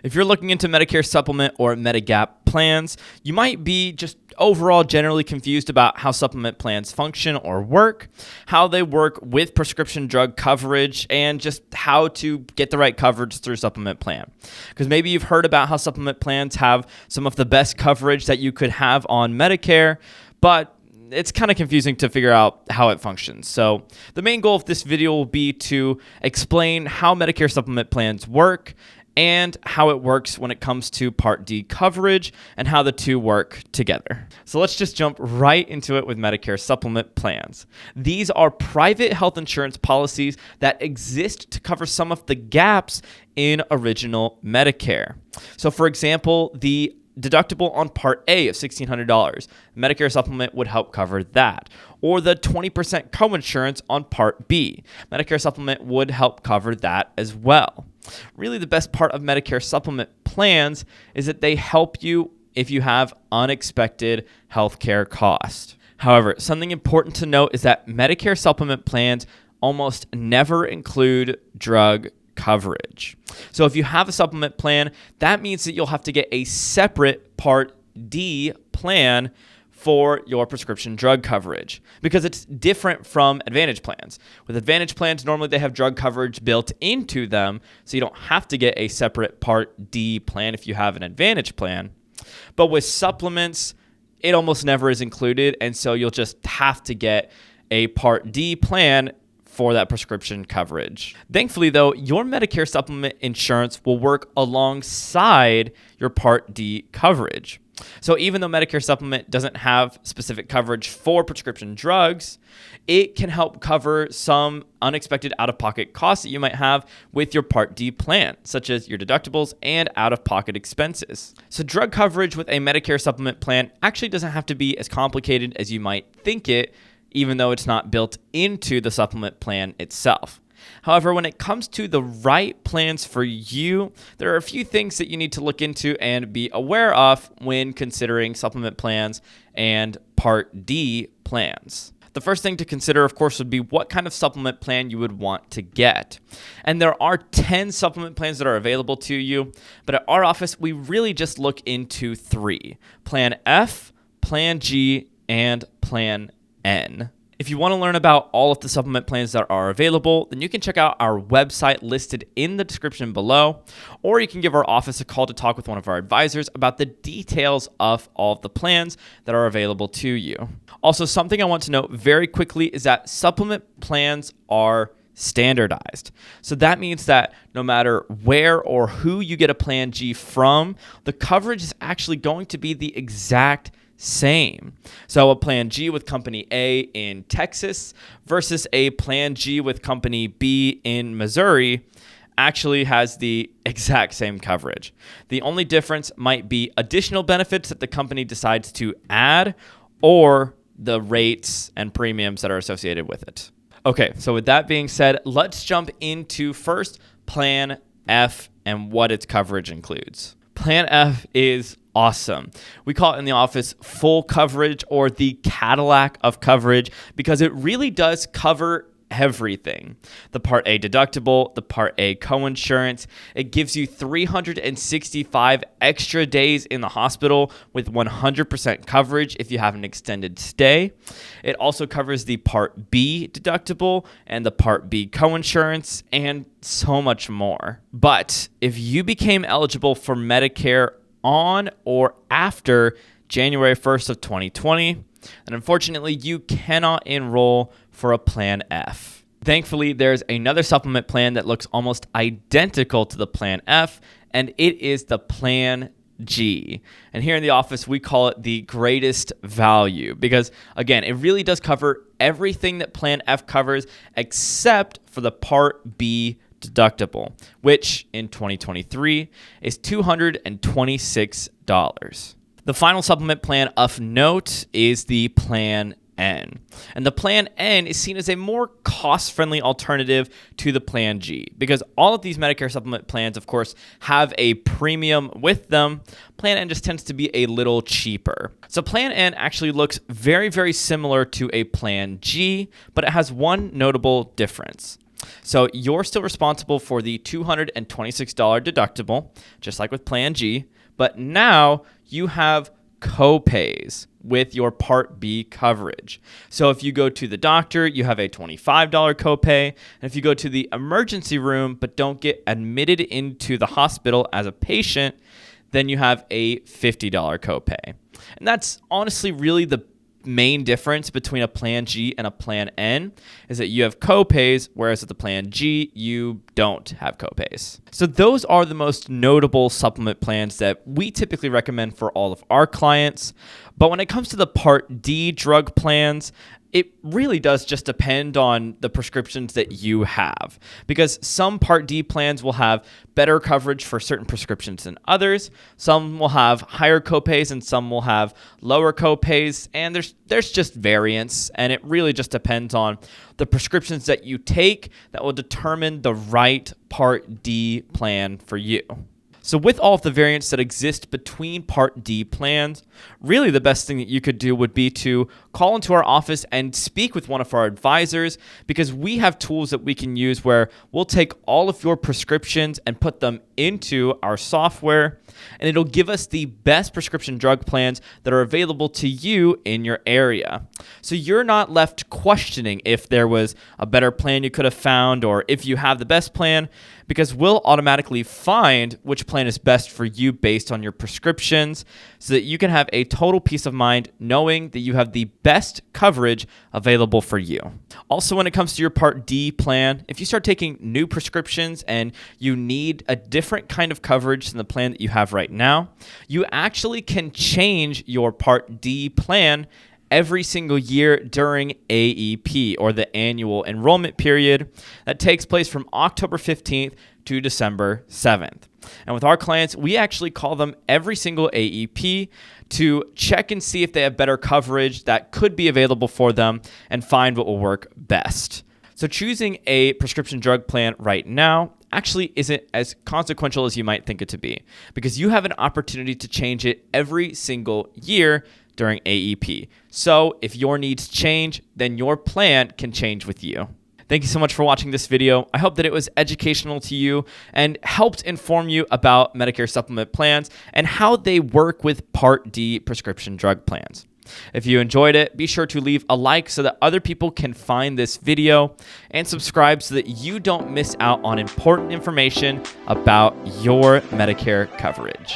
If you're looking into Medicare Supplement or Medigap plans, you might be just overall generally confused about how supplement plans function or work, how they work with prescription drug coverage, and just how to get the right coverage through a supplement plan. Because maybe you've heard about how supplement plans have some of the best coverage that you could have on Medicare, but it's kind of confusing to figure out how it functions. So the main goal of this video will be to explain how Medicare supplement plans work and how it works when it comes to Part D coverage and how the two work together. So let's just jump right into it with Medicare supplement plans. These are private health insurance policies that exist to cover some of the gaps in original Medicare. So for example, the deductible on Part A of $1,600. Medicare Supplement would help cover that. Or the 20% coinsurance on Part B. Medicare Supplement would help cover that as well. Really, the best part of Medicare Supplement plans is that they help you if you have unexpected healthcare costs. However, something important to note is that Medicare Supplement plans almost never include drug coverage. So if you have a supplement plan, that means that you'll have to get a separate Part D plan for your prescription drug coverage because it's different from Advantage plans. With Advantage plans, normally they have drug coverage built into them, so you don't have to get a separate Part D plan if you have an Advantage plan. But with supplements, it almost never is included, and so you'll just have to get a Part D plan for that prescription coverage. Thankfully, though, your Medicare supplement insurance will work alongside your Part D coverage. So even though Medicare supplement doesn't have specific coverage for prescription drugs, it can help cover some unexpected out-of-pocket costs that you might have with your Part D plan, such as your deductibles and out-of-pocket expenses. So drug coverage with a Medicare supplement plan actually doesn't have to be as complicated as you might think it, even though it's not built into the supplement plan itself. However, when it comes to the right plans for you, there are a few things that you need to look into and be aware of when considering supplement plans and Part D plans. The first thing to consider, of course, would be what kind of supplement plan you would want to get. And there are 10 supplement plans that are available to you, but at our office, we really just look into 3: Plan F, Plan G, and Plan N. If you want to learn about all of the supplement plans that are available, then you can check out our website listed in the description below, or you can give our office a call to talk with one of our advisors about the details of all of the plans that are available to you. Also, something I want to note very quickly is that supplement plans are standardized. So that means that no matter where or who you get a Plan G from, the coverage is actually going to be the exact same. So a Plan G with Company A in Texas versus a Plan G with Company B in Missouri actually has the exact same coverage. The only difference might be additional benefits that the company decides to add or the rates and premiums that are associated with it. Okay, so with that being said, let's jump into first Plan F and what its coverage includes. Plan F is awesome. We call it in the office full coverage or the Cadillac of coverage because it really does cover everything. The Part A deductible, the Part A coinsurance, it gives you 365 extra days in the hospital with 100% coverage if you have an extended stay. It also covers the Part B deductible and the Part B coinsurance and so much more. But if you became eligible for Medicare on or after January 1st of 2020, and unfortunately, you cannot enroll for a Plan F. Thankfully, there's another supplement plan that looks almost identical to the Plan F, and it is the Plan G. And here in the office, we call it the greatest value because, again, it really does cover everything that Plan F covers except for the Part B deductible, which in 2023 is $226. The final supplement plan of note is the Plan N. And the Plan N is seen as a more cost-friendly alternative to the Plan G because all of these Medicare supplement plans, of course, have a premium with them. Plan N just tends to be a little cheaper. So Plan N actually looks very, very similar to a Plan G, but it has one notable difference. So you're still responsible for the $226 deductible, just like with Plan G, but now you have co-pays with your Part B coverage. So if you go to the doctor, you have a $25 copay. And if you go to the emergency room but don't get admitted into the hospital as a patient, then you have a $50 copay. And that's honestly really the main difference between a Plan G and a Plan N, is that you have copays, whereas with the Plan G, you don't have copays. So those are the most notable supplement plans that we typically recommend for all of our clients. But when it comes to the Part D drug plans, it really does just depend on the prescriptions that you have, because some Part D plans will have better coverage for certain prescriptions than others. Some will have higher copays and some will have lower copays, and there's just variance, and it really just depends on the prescriptions that you take that will determine the right Part D plan for you. So with all of the variants that exist between Part D plans, really the best thing that you could do would be to call into our office and speak with one of our advisors, because we have tools that we can use where we'll take all of your prescriptions and put them into our software, and it'll give us the best prescription drug plans that are available to you in your area. So you're not left questioning if there was a better plan you could have found or if you have the best plan, because we'll automatically find which plan is best for you based on your prescriptions, so that you can have a total peace of mind knowing that you have the best coverage available for you. Also, when it comes to your Part D plan, if you start taking new prescriptions and you need a different kind of coverage than the plan that you have right now, you actually can change your Part D plan every single year during AEP, or the annual enrollment period that takes place from October 15th to December 7th. And with our clients, we actually call them every single AEP to check and see if they have better coverage that could be available for them and find what will work best. So choosing a prescription drug plan right now actually isn't as consequential as you might think it to be, because you have an opportunity to change it every single year during AEP. So if your needs change, then your plan can change with you. Thank you so much for watching this video. I hope that it was educational to you and helped inform you about Medicare Supplement plans and how they work with Part D prescription drug plans. If you enjoyed it, be sure to leave a like so that other people can find this video, and subscribe so that you don't miss out on important information about your Medicare coverage.